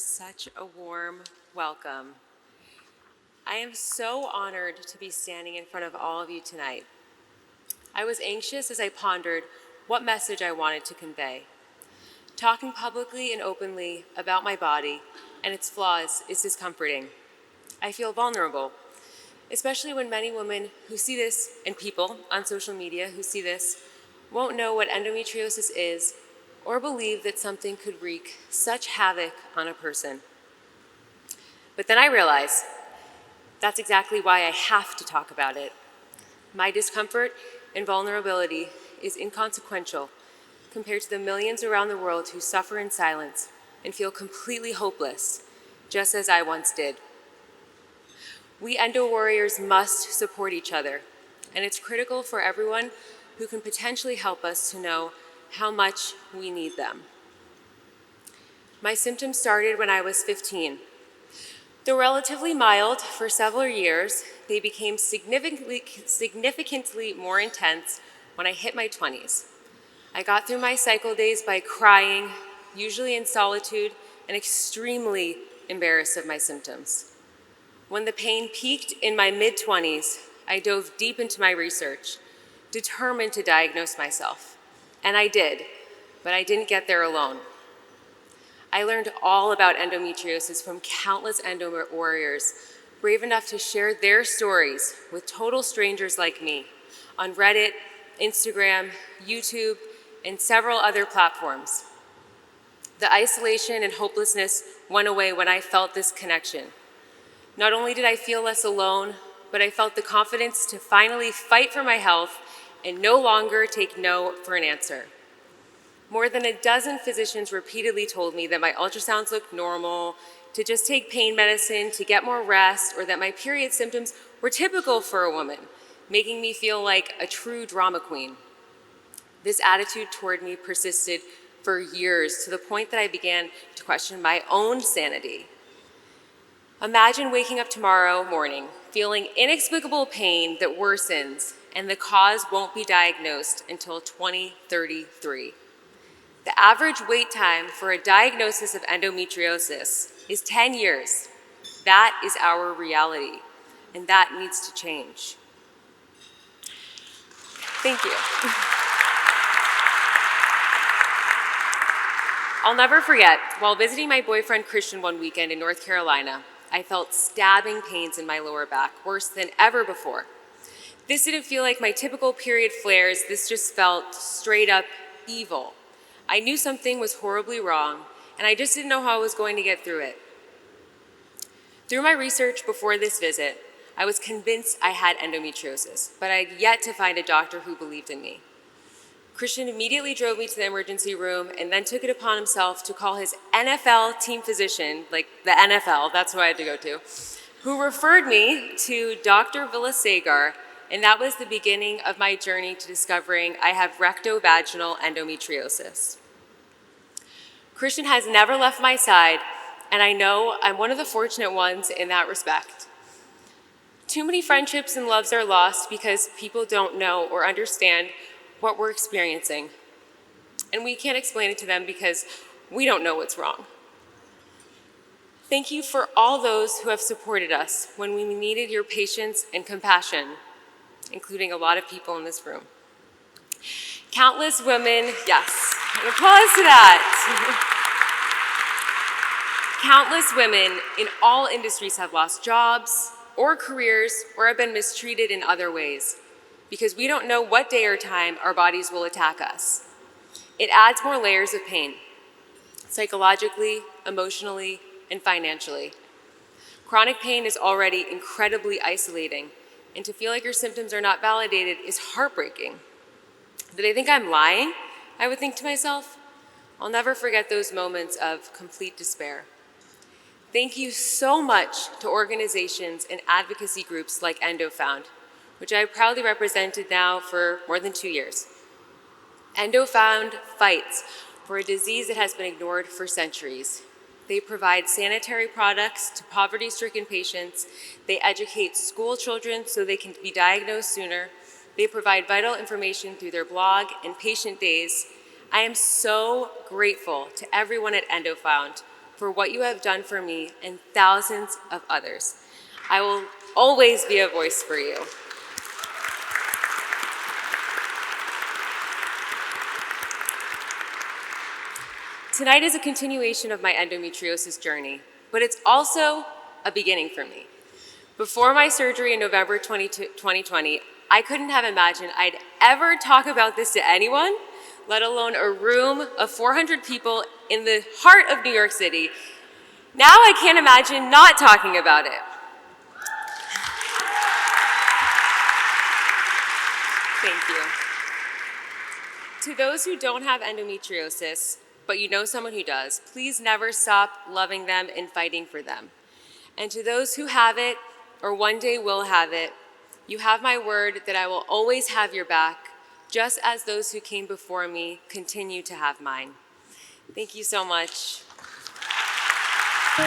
such a warm welcome. I am so honored to be standing in front of all of you tonight. I was anxious as I pondered what message I wanted to convey. Talking publicly and openly about my body and its flaws is discomforting. I feel vulnerable, especially when many women who see this, and people on social media who see this, won't know what endometriosis is or believe that something could wreak such havoc on a person. But then I realize that's exactly why I have to talk about it. My discomfort and vulnerability is inconsequential compared to the millions around the world who suffer in silence and feel completely hopeless, just as I once did. We endo warriors must support each other, and it's critical for everyone who can potentially help us to know how much we need them. My symptoms started when I was 15. Though relatively mild for several years, they became significantly more intense when I hit my 20s. I got through my cycle days by crying, usually in solitude, and extremely embarrassed of my symptoms. When the pain peaked in my mid-20s, I dove deep into my research, determined to diagnose myself. And I did, but I didn't get there alone. I learned all about endometriosis from countless endo warriors, brave enough to share their stories with total strangers like me on Reddit, Instagram, YouTube, and several other platforms. The isolation and hopelessness went away when I felt this connection. Not only did I feel less alone, but I felt the confidence to finally fight for my health and no longer take no for an answer. More than a dozen physicians repeatedly told me that my ultrasounds looked normal, to just take pain medicine, to get more rest, or that my period symptoms were typical for a woman, making me feel like a true drama queen. This attitude toward me persisted for years, to the point that I began to question my own sanity. Imagine waking up tomorrow morning, feeling inexplicable pain that worsens, and the cause won't be diagnosed until 2033. The average wait time for a diagnosis of endometriosis is 10 years. That is our reality, and that needs to change. Thank you. I'll never forget, while visiting my boyfriend Christian one weekend in North Carolina, I felt stabbing pains in my lower back, worse than ever before. This didn't feel like my typical period flares. This just felt straight up evil. I knew something was horribly wrong, and I just didn't know how I was going to get through it. Through my research before this visit, I was convinced I had endometriosis, but I had yet to find a doctor who believed in me. Christian immediately drove me to the emergency room and then took it upon himself to call his NFL team physician, like the NFL, that's who I had to go to, who referred me to Dr. Villasegar, and that was the beginning of my journey to discovering I have rectovaginal endometriosis. Christian has never left my side, and I know I'm one of the fortunate ones in that respect. Too many friendships and loves are lost because people don't know or understand what we're experiencing, and we can't explain it to them because we don't know what's wrong. Thank you for all those who have supported us when we needed your patience and compassion, including a lot of people in this room. Countless women, yes, an applause to that. Countless women in all industries have lost jobs or careers or have been mistreated in other ways because we don't know what day or time our bodies will attack us. It adds more layers of pain, psychologically, emotionally, and financially. Chronic pain is already incredibly isolating, and to feel like your symptoms are not validated is heartbreaking. Do they think I'm lying? I would think to myself. I'll never forget those moments of complete despair. Thank you so much to organizations and advocacy groups like EndoFound, which I have proudly represented now for more than 2 years. EndoFound fights for a disease that has been ignored for centuries. They provide sanitary products to poverty-stricken patients. They educate school children so they can be diagnosed sooner. They provide vital information through their blog and patient days. I am so grateful to everyone at EndoFound for what you have done for me and thousands of others. I will always be a voice for you. Tonight is a continuation of my endometriosis journey, but it's also a beginning for me. Before my surgery in November 2020, I couldn't have imagined I'd ever talk about this to anyone, let alone a room of 400 people in the heart of New York City. Now I can't imagine not talking about it. Thank you. To those who don't have endometriosis, but you know someone who does, please never stop loving them and fighting for them. And to those who have it, or one day will have it, you have my word that I will always have your back, just as those who came before me continue to have mine. Thank you so much.